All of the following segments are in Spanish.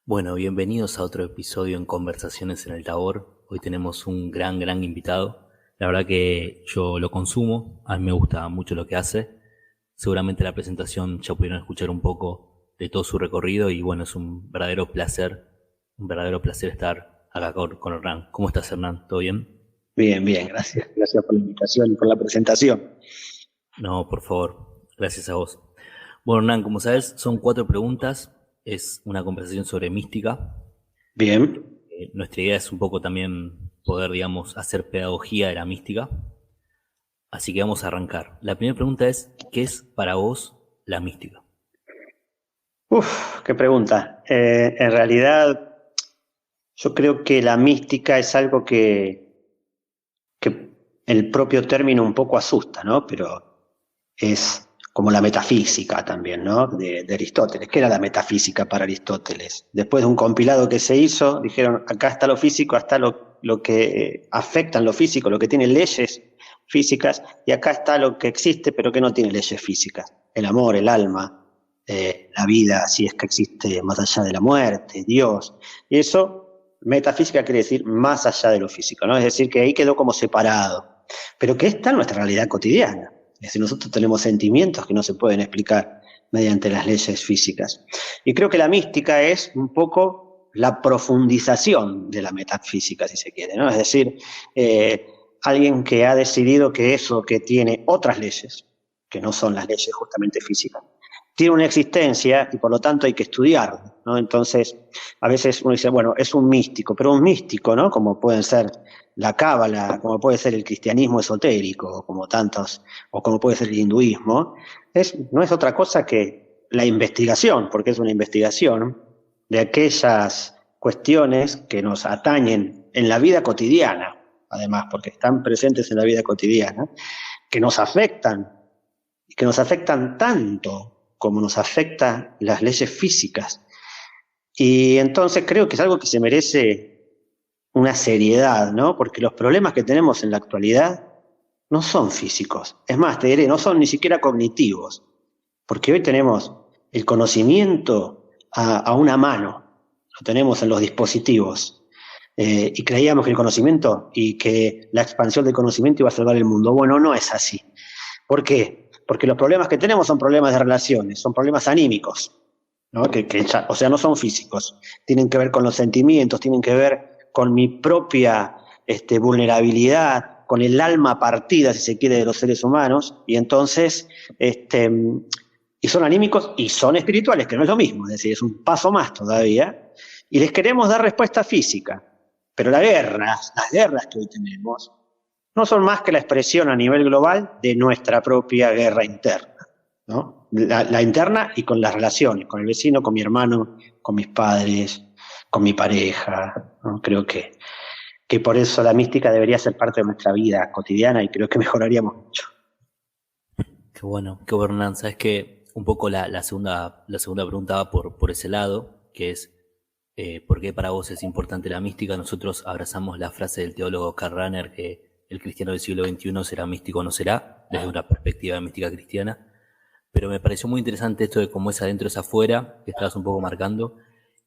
Bueno, bienvenidos a otro episodio en Conversaciones en el Tabor. Hoy tenemos un gran invitado. La verdad que yo lo consumo, a mí me gusta mucho lo que hace. Seguramente la presentación ya pudieron escuchar un poco de todo su recorrido y bueno, es un verdadero placer estar acá con Hernán. ¿Cómo estás, Hernán? ¿Todo bien? Bien, bien, gracias. Gracias por la invitación y por la presentación. No, por favor, gracias a vos. Bueno, Hernán, como sabes, son 4 preguntas. Es una conversación sobre mística. Bien. Nuestra idea es un poco también poder, digamos, hacer pedagogía de la mística. Así que vamos a arrancar. La primera pregunta es, ¿qué es para vos la mística? Qué pregunta. En realidad, yo creo que la mística es algo que el propio término un poco asusta, ¿no? Pero es como la metafísica también, ¿no? De Aristóteles. ¿Qué era la metafísica para Aristóteles? Después de un compilado que se hizo, dijeron, acá está lo físico, está lo que afecta en lo físico, lo que tiene leyes físicas, y acá está lo que existe, pero que no tiene leyes físicas. El amor, el alma, la vida, si es que existe más allá de la muerte, Dios. Y eso, metafísica quiere decir más allá de lo físico, ¿no? Es decir, que ahí quedó como separado, pero que está en nuestra realidad cotidiana. Es decir, nosotros tenemos sentimientos que no se pueden explicar mediante las leyes físicas. Y creo que la mística es un poco la profundización de la metafísica, si se quiere, ¿no? Es decir, alguien que ha decidido que eso que tiene otras leyes, que no son las leyes justamente físicas, tiene una existencia y por lo tanto hay que estudiarlo, ¿no? Entonces, a veces uno dice, bueno, es un místico, pero un místico, ¿no? Como pueden ser la cábala, como puede ser el cristianismo esotérico, como tantos, o como puede ser el hinduismo, no es otra cosa que la investigación, porque es una investigación de aquellas cuestiones que nos atañen en la vida cotidiana, además, porque están presentes en la vida cotidiana, que nos afectan, y que nos afectan tanto como nos afectan las leyes físicas. Y entonces creo que es algo que se merece una seriedad, ¿no? Porque los problemas que tenemos en la actualidad no son físicos. Es más, te diré, no son ni siquiera cognitivos. Porque hoy tenemos el conocimiento a una mano, lo tenemos en los dispositivos. Y creíamos que el conocimiento y que la expansión del conocimiento iba a salvar el mundo. Bueno, no es así. ¿Por qué? Porque los problemas que tenemos son problemas de relaciones, son problemas anímicos, ¿no? O sea, no son físicos, tienen que ver con los sentimientos, tienen que ver con mi propia vulnerabilidad, con el alma partida, si se quiere, de los seres humanos, y entonces, y son anímicos y son espirituales, que no es lo mismo, es decir, es un paso más todavía, y les queremos dar respuesta física, pero las guerras que hoy tenemos, no son más que la expresión a nivel global de nuestra propia guerra interna, ¿no? La interna y con las relaciones, con el vecino, con mi hermano, con mis padres, con mi pareja, ¿no? Creo que por eso la mística debería ser parte de nuestra vida cotidiana y creo que mejoraríamos mucho. Qué bueno, Hernán. Sabes que un poco la segunda pregunta va por ese lado, que es ¿por qué para vos es importante la mística? Nosotros abrazamos la frase del teólogo Karl Rahner que el cristiano del siglo XXI será místico o no será, desde una perspectiva de mística cristiana. Pero me pareció muy interesante esto de cómo es adentro es afuera, que estabas un poco marcando,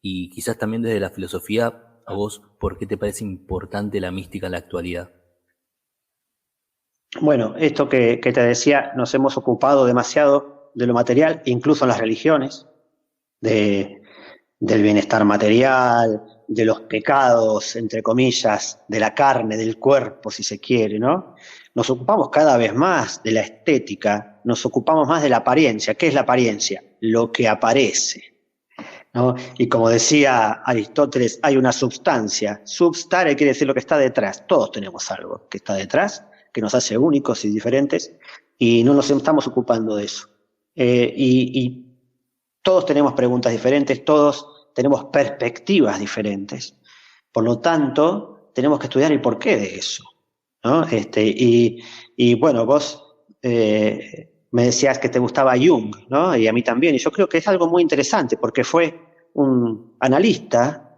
y quizás también desde la filosofía, a vos, ¿por qué te parece importante la mística en la actualidad? Bueno, esto que te decía, nos hemos ocupado demasiado de lo material, incluso en las religiones, de, del bienestar material, de los pecados, entre comillas, de la carne, del cuerpo, si se quiere, ¿no? Nos ocupamos cada vez más de la estética, nos ocupamos más de la apariencia. ¿Qué es la apariencia? Lo que aparece, ¿no? Y como decía Aristóteles, hay una substancia. Substare quiere decir lo que está detrás. Todos tenemos algo que está detrás, que nos hace únicos y diferentes, y no nos estamos ocupando de eso. Y todos tenemos preguntas diferentes, todos tenemos perspectivas diferentes. Por lo tanto, tenemos que estudiar el porqué de eso, ¿no? Y bueno, vos me decías que te gustaba Jung, ¿no? Y a mí también. Y yo creo que es algo muy interesante porque fue un analista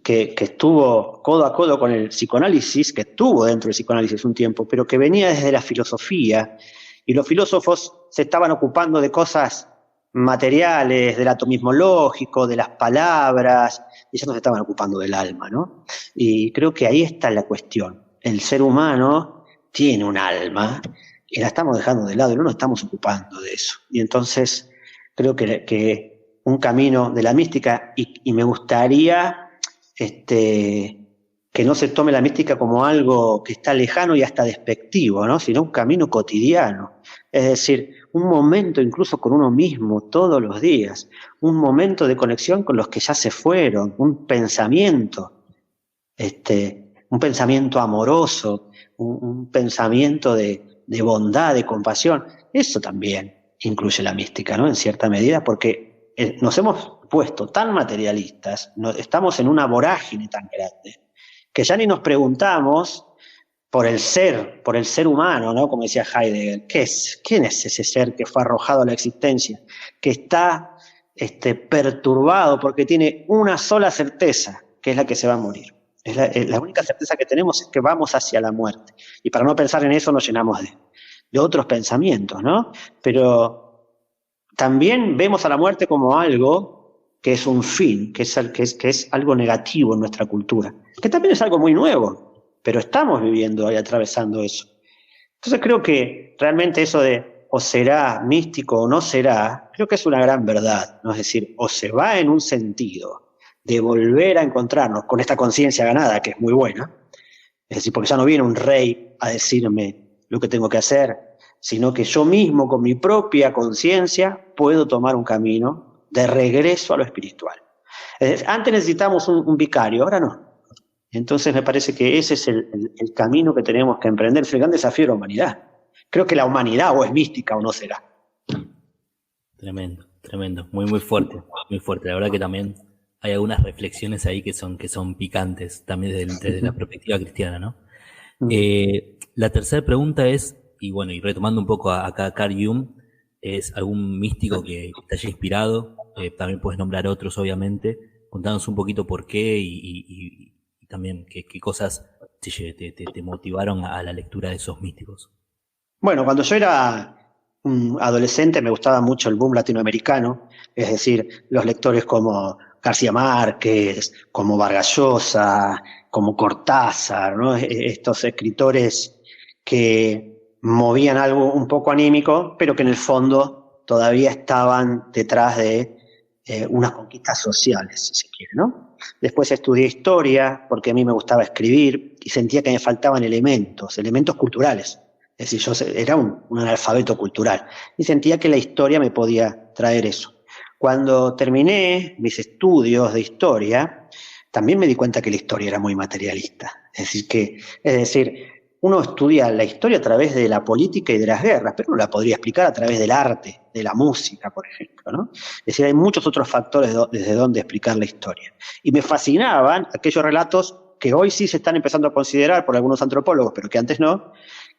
que estuvo codo a codo con el psicoanálisis, que estuvo dentro del psicoanálisis un tiempo, pero que venía desde la filosofía, y los filósofos se estaban ocupando de cosas materiales, del atomismo lógico, de las palabras, y ya nos estaban ocupando del alma, ¿no? Y creo que ahí está la cuestión. El ser humano tiene un alma y la estamos dejando de lado y no nos estamos ocupando de eso. Y entonces creo que un camino de la mística, y me gustaría que no se tome la mística como algo que está lejano y hasta despectivo, ¿no? Sino un camino cotidiano. Es decir, un momento incluso con uno mismo todos los días, un momento de conexión con los que ya se fueron, un pensamiento amoroso, un pensamiento de bondad, de compasión. Eso también incluye la mística, ¿no? En cierta medida, porque nos hemos puesto tan materialistas, estamos en una vorágine tan grande, que ya ni nos preguntamos por el ser humano, ¿no? Como decía Heidegger, ¿quién es ese ser que fue arrojado a la existencia, que está perturbado porque tiene una sola certeza, que es la que se va a morir? La única certeza que tenemos es que vamos hacia la muerte. Y para no pensar en eso nos llenamos de otros pensamientos, ¿no? Pero también vemos a la muerte como algo que es un fin, que es algo negativo en nuestra cultura, que también es algo muy nuevo, pero estamos viviendo y atravesando eso. Entonces creo que realmente eso de o será místico o no será, creo que es una gran verdad, ¿no? Es decir, o se va en un sentido de volver a encontrarnos con esta conciencia ganada, que es muy buena, es decir, porque ya no viene un rey a decirme lo que tengo que hacer, sino que yo mismo con mi propia conciencia puedo tomar un camino de regreso a lo espiritual. Es decir, antes necesitamos un vicario, ahora no. Entonces me parece que ese es el camino que tenemos que emprender, es el gran desafío de la humanidad. Creo que la humanidad o es mística o no será. Tremendo, tremendo, muy, muy fuerte, muy fuerte. La verdad que también hay algunas reflexiones ahí que son picantes, también desde la perspectiva cristiana, ¿no? La tercera pregunta es, y bueno, y retomando un poco acá a Carl Jung, es algún místico que te haya inspirado, también puedes nombrar otros obviamente, contanos un poquito por qué y también qué cosas te motivaron a la lectura de esos místicos. Bueno, cuando yo era un adolescente me gustaba mucho el boom latinoamericano, es decir, los lectores como García Márquez, como Vargas Llosa, como Cortázar, ¿no? Estos escritores que movían algo un poco anímico, pero que en el fondo todavía estaban detrás de unas conquistas sociales, si se quiere, ¿no? Después estudié historia, porque a mí me gustaba escribir, y sentía que me faltaban elementos culturales. Es decir, yo era un analfabeto cultural, y sentía que la historia me podía traer eso. Cuando terminé mis estudios de historia, también me di cuenta que la historia era muy materialista. Es decir, uno estudia la historia a través de la política y de las guerras, pero no la podría explicar a través del arte, de la música, por ejemplo, ¿no? Es decir, hay muchos otros factores desde donde explicar la historia. Y me fascinaban aquellos relatos que hoy sí se están empezando a considerar por algunos antropólogos, pero que antes no,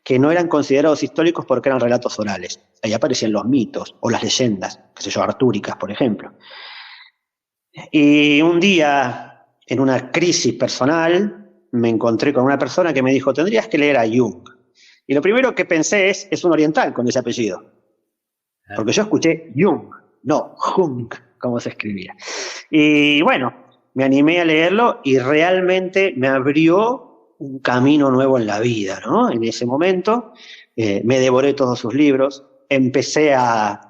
que no eran considerados históricos porque eran relatos orales. Ahí aparecían los mitos o las leyendas, qué sé yo, artúricas, por ejemplo. Y un día, en una crisis personal, me encontré con una persona que me dijo, tendrías que leer a Jung. Y lo primero que pensé es un oriental con ese apellido. Porque yo escuché Jung, no Jung, como se escribía. Y bueno, me animé a leerlo y realmente me abrió un camino nuevo en la vida, ¿no? En ese momento me devoré todos sus libros, empecé a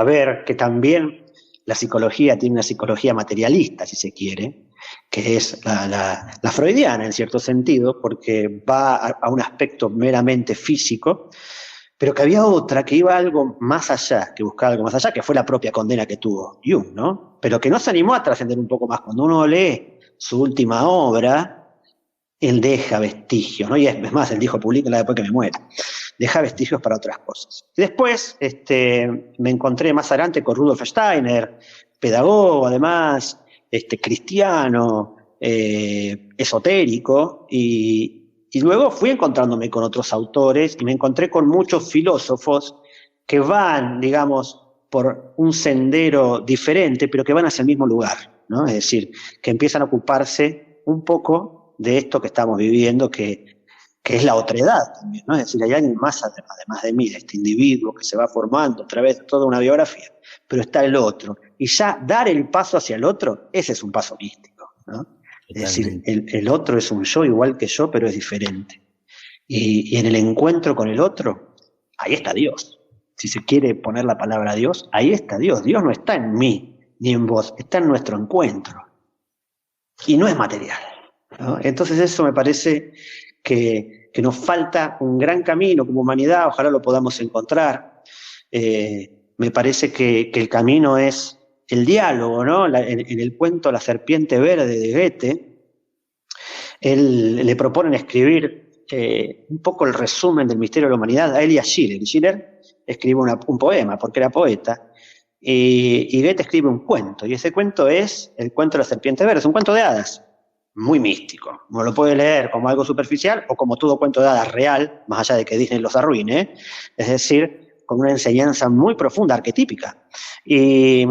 ver que también la psicología tiene una psicología materialista, si se quiere, que es la freudiana en cierto sentido, porque va a un aspecto meramente físico, pero que había otra que iba algo más allá, que buscaba algo más allá, que fue la propia condena que tuvo Jung, ¿no? Pero que no se animó a trascender un poco más. Cuando uno lee su última obra, él deja vestigios, ¿no? Y es más, él dijo, publíquenla después que me muera. Deja vestigios para otras cosas. Después me encontré más adelante con Rudolf Steiner, pedagogo además, cristiano, esotérico, y luego fui encontrándome con otros autores y me encontré con muchos filósofos que van, digamos, por un sendero diferente, pero que van hacia el mismo lugar, ¿no? Es decir, que empiezan a ocuparse un poco de esto que estamos viviendo, que que es la otredad también, ¿no? Es decir, hay alguien más además de mí, de este individuo que se va formando a través de toda una biografía, pero está el otro. Y ya dar el paso hacia el otro, ese es un paso místico, ¿no? Es decir, el otro es un yo igual que yo, pero es diferente. Y en el encuentro con el otro, ahí está Dios. Si se quiere poner la palabra Dios, ahí está Dios. Dios no está en mí ni en vos, está en nuestro encuentro. Y no es material, ¿no? Entonces eso me parece que nos falta un gran camino como humanidad, ojalá lo podamos encontrar. Me parece que el camino es el diálogo, ¿no? En el cuento La serpiente verde de Goethe, él le proponen escribir un poco el resumen del misterio de la humanidad a él y a Schiller. Y Schiller escribe un poema, porque era poeta, y Goethe escribe un cuento, y ese cuento es el cuento de la serpiente verde, es un cuento de hadas, muy místico. Uno lo puede leer como algo superficial o como todo cuento de hadas real, más allá de que Disney los arruine, es decir, con una enseñanza muy profunda, arquetípica. Y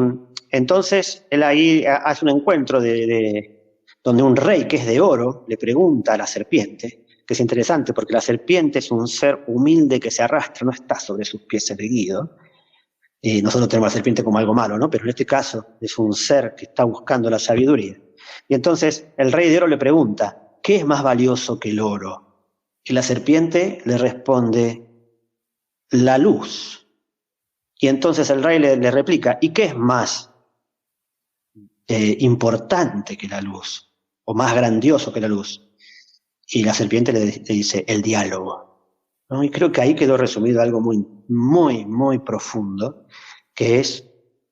entonces él ahí hace un encuentro donde un rey que es de oro le pregunta a la serpiente, que es interesante porque la serpiente es un ser humilde que se arrastra, no está sobre sus pies erguido. Nosotros tenemos a la serpiente como algo malo, ¿no? Pero en este caso es un ser que está buscando la sabiduría. Y entonces el rey de oro le pregunta, ¿qué es más valioso que el oro? Y la serpiente le responde, la luz. Y entonces el rey le replica, ¿y qué es más importante que la luz? O más grandioso que la luz. Y la serpiente le dice, el diálogo, ¿no? Y creo que ahí quedó resumido algo muy, muy, muy profundo, que es,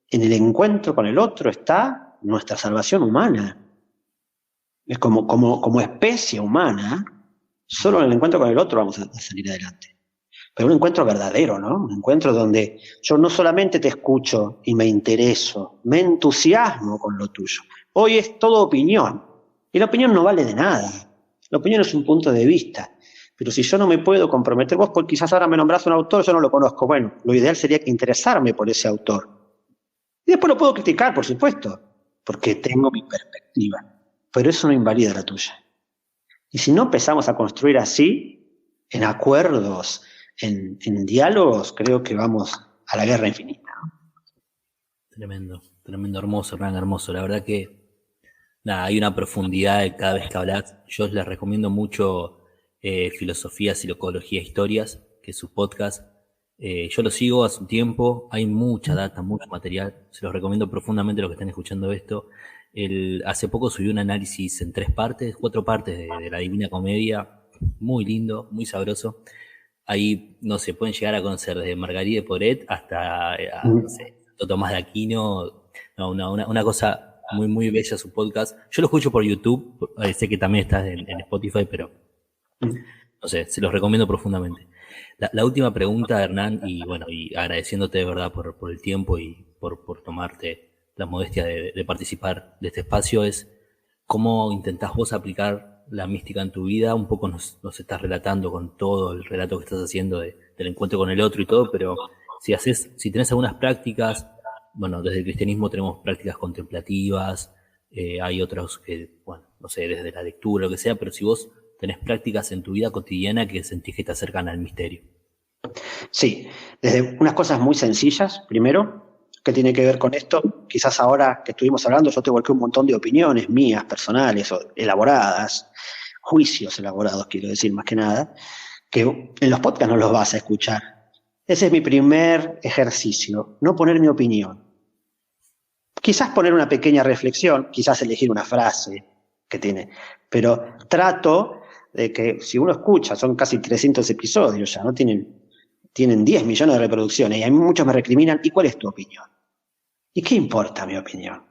en el encuentro con el otro está nuestra salvación humana. Es como especie humana, solo en el encuentro con el otro vamos a salir adelante. Pero un encuentro verdadero, ¿no? Un encuentro donde yo no solamente te escucho y me intereso, me entusiasmo con lo tuyo. Hoy es todo opinión, y la opinión no vale de nada. La opinión es un punto de vista, pero si yo no me puedo comprometer, vos quizás ahora me nombrás un autor, yo no lo conozco, bueno, lo ideal sería interesarme por ese autor. Y después lo puedo criticar, por supuesto, porque tengo mi perspectiva, pero eso no invalida la tuya. Y si no empezamos a construir así, en acuerdos, en diálogos, creo que vamos a la guerra infinita, ¿no? Tremendo, tremendo, hermoso, Hernán, hermoso. La verdad que nada, hay una profundidad de cada vez que hablas. Yo les recomiendo mucho Filosofía, Psicología, Historias, que es su podcast. Yo lo sigo hace un tiempo, hay mucha data, mucho material. Se los recomiendo profundamente a los que están escuchando esto. Hace poco subió un análisis en 4 partes de la Divina Comedia. Muy lindo, muy sabroso. Ahí, no sé, pueden llegar a conocer desde Margarida de Poret hasta, no sé, Tomás de Aquino. No, una cosa muy, muy bella su podcast. Yo lo escucho por YouTube, sé que también está en Spotify, pero no sé, se los recomiendo profundamente. La última pregunta, Hernán, y bueno, y agradeciéndote de verdad por el tiempo y por tomarte la modestia de participar de este espacio, es cómo intentás vos aplicar la mística en tu vida. Un poco nos estás relatando con todo el relato que estás haciendo del encuentro con el otro y todo, pero si tenés algunas prácticas. Bueno, desde el cristianismo tenemos prácticas contemplativas, hay otros que, bueno, no sé, desde la lectura, lo que sea, pero si vos tenés prácticas en tu vida cotidiana que sentís que te acercan al misterio. Sí, desde unas cosas muy sencillas, primero, que tiene que ver con esto, quizás ahora que estuvimos hablando yo te volqué un montón de opiniones mías, personales, o elaboradas, juicios elaborados, quiero decir, más que nada, que en los podcasts no los vas a escuchar. Ese es mi primer ejercicio, no poner mi opinión. Quizás poner una pequeña reflexión, quizás elegir una frase que tiene, pero trato de que si uno escucha, son casi 300 episodios ya, ¿no? Tienen 10 millones de reproducciones y a mí muchos me recriminan, ¿y cuál es tu opinión? ¿Y qué importa mi opinión?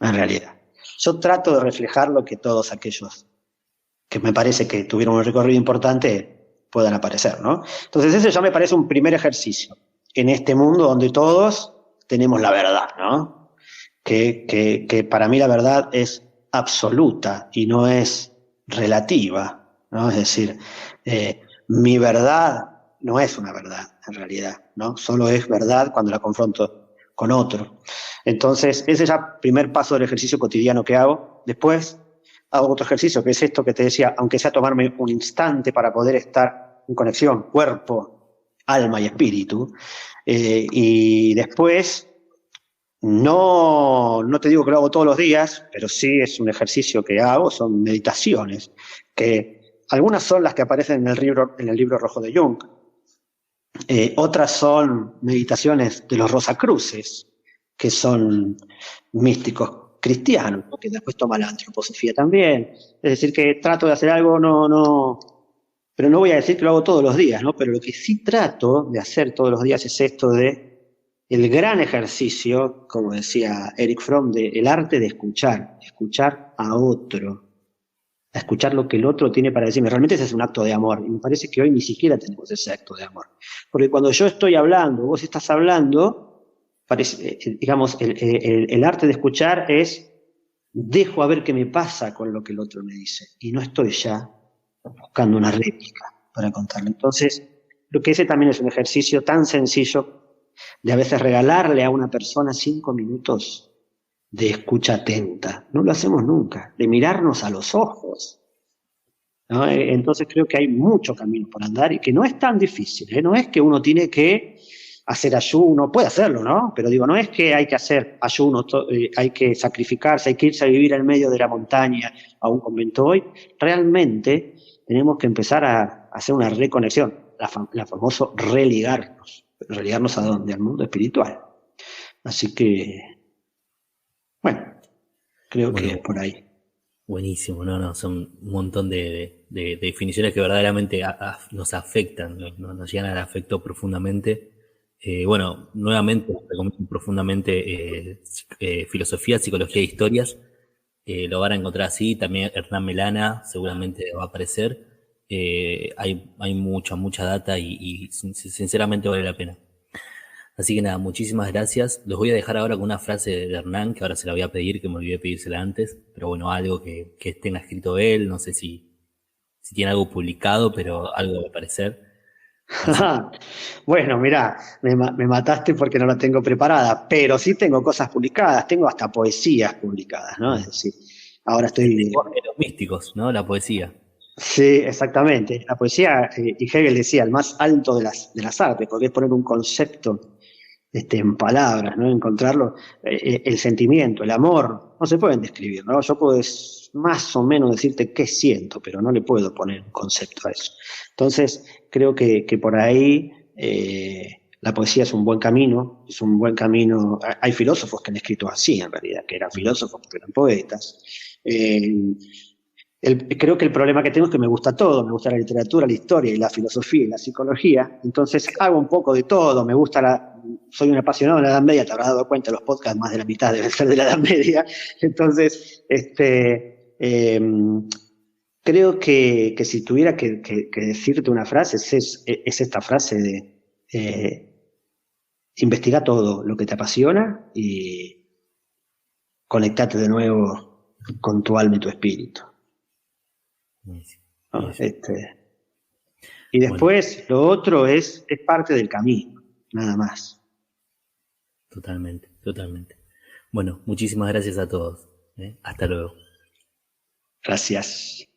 En realidad, yo trato de reflejar lo que todos aquellos que me parece que tuvieron un recorrido importante puedan aparecer, ¿no? Entonces ese ya me parece un primer ejercicio en este mundo donde todos tenemos la verdad, ¿no? Que para mí la verdad es absoluta y no es relativa, ¿no? Es decir, mi verdad no es una verdad en realidad, ¿no? Solo es verdad cuando la confronto con otro. Entonces ese es ya el primer paso del ejercicio cotidiano que hago. Después, hago otro ejercicio, que es esto que te decía, aunque sea tomarme un instante para poder estar en conexión, cuerpo, alma y espíritu. Y después, no te digo que lo hago todos los días, pero sí es un ejercicio que hago, son meditaciones, que algunas son las que aparecen en el libro rojo de Jung, otras son meditaciones de los Rosacruces, que son místicos cristianos, ¿no? Que después toma la antroposofía también. Es decir, que trato de hacer algo, pero no voy a decir que lo hago todos los días, ¿no? Pero lo que sí trato de hacer todos los días es esto de el gran ejercicio, como decía Eric Fromm, de el arte de escuchar a otro, a escuchar lo que el otro tiene para decirme. Realmente ese es un acto de amor, y me parece que hoy ni siquiera tenemos ese acto de amor. Porque cuando yo estoy hablando, vos estás hablando, parece, digamos, el arte de escuchar es, dejo a ver qué me pasa con lo que el otro me dice, y no estoy ya buscando una réplica para contarle. Entonces, creo que ese también es un ejercicio tan sencillo de a veces regalarle a una persona 5 minutos de escucha atenta. No lo hacemos nunca, de mirarnos a los ojos, ¿no? Entonces creo que hay mucho camino por andar y que no es tan difícil, ¿eh? No es que uno tiene que hacer ayuno, puede hacerlo, ¿no? Pero digo, no es que hay que hacer ayuno, hay que sacrificarse, hay que irse a vivir en medio de la montaña a un convento hoy. Realmente tenemos que empezar a hacer una reconexión, la famoso religarnos a dónde, al mundo espiritual. Así que, bueno, creo que es Bueno, por ahí. buenísimo, no, son un montón de definiciones que verdaderamente nos afectan, nos llegan al afecto profundamente. Bueno, nuevamente recomiendo profundamente filosofía, psicología e historias. Lo van a encontrar así, también Hernán Melana seguramente va a aparecer. Hay mucha data y sinceramente vale la pena. Así que nada, muchísimas gracias. Los voy a dejar ahora con una frase de Hernán, que ahora se la voy a pedir, que me olvidé pedírsela antes, pero bueno, algo que tenga escrito él, no sé si tiene algo publicado, pero algo va a aparecer. Así que, Bueno, mirá, me mataste porque no la tengo preparada, pero sí tengo cosas publicadas, tengo hasta poesías publicadas, ¿no? Es bueno, decir, ahora el estoy. lenguaje de los místicos, ¿no? La poesía. Sí, exactamente. La poesía, y Hegel decía, el más alto de las artes, porque es poner un concepto en palabras, ¿no? Encontrarlo, el sentimiento, el amor, no se pueden describir, ¿no? Yo puedo más o menos decirte qué siento, pero no le puedo poner un concepto a eso. Entonces, creo que por ahí la poesía es un buen camino, es un buen camino. Hay filósofos que han escrito así, en realidad, que eran filósofos porque eran poetas. Eh, Creo que el problema que tengo es que me gusta todo, me gusta la literatura, la historia y la filosofía y la psicología, entonces hago un poco de todo, soy un apasionado de la Edad Media, te habrás dado cuenta, los podcasts más de la mitad deben ser de la Edad Media, entonces creo que si tuviera que decirte una frase, es esta frase de investiga todo lo que te apasiona y conectate de nuevo con tu alma y tu espíritu, Buenísimo, ¿no? buenísimo. Y Bueno, después lo otro es parte del camino, nada más. totalmente. Bueno, muchísimas gracias a todos. ¿Eh? Hasta luego. Gracias.